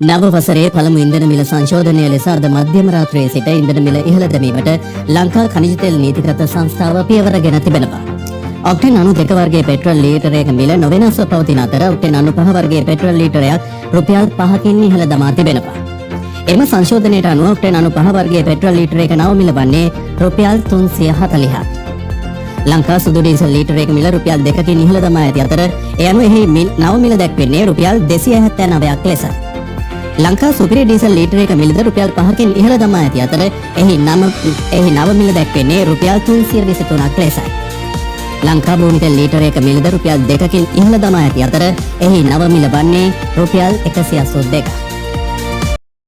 නව වසරේ පළමු ඉන්ධන මිල සංශෝධනය ලෙස අද මධ්‍යම රාත්‍රියේ සිට ඉන්ධන මිල ඉහළ දැමීමට ලංකා khනිජ තෙල් නීතිගත සංස්ථාව පියවරගෙන තිබෙනවා. ඔක්ටේන් 92 වර්ගයේ පෙට්‍රල් ලීටරයක මිල නොවෙනස්ව පවතින අතර ඔක්ටේන් 95 වර්ගයේ පෙට්‍රල් ලීටරයක් රුපියල් 5කින් ඉහළ දමා තිබෙනවා. එම සංශෝධනයට අනුව ඔක්ටේන් 95 වර්ගයේ පෙට්‍රල් ලීටරයක නව මිල වන්නේ රුපියල් 340ක්. ලංකා සුදු ඩීසල් ලීටරයක මිල රුපියල් 2කින් ඉහළ දමා ඇති අතර ඒ අනුව එහි නව මිල දැක්වෙන්නේ රුපියල් 279ක් ලෙස. ලංකා සුපිරි ඩීසල් ලීටරයක මිලද රුපියල් 5කින් ඉහළ දමා ඇති අතර එහි නව මිල දැක්වෙන්නේ රුපියල් 323ක් ලෙසයි. ලංකා භූමි තෙල් ලීටරයක මිලද රුපියල් 2කින් ඉහළ දමා ඇති අතර එහි නව මිල වන්නේ රුපියල් 182ක්.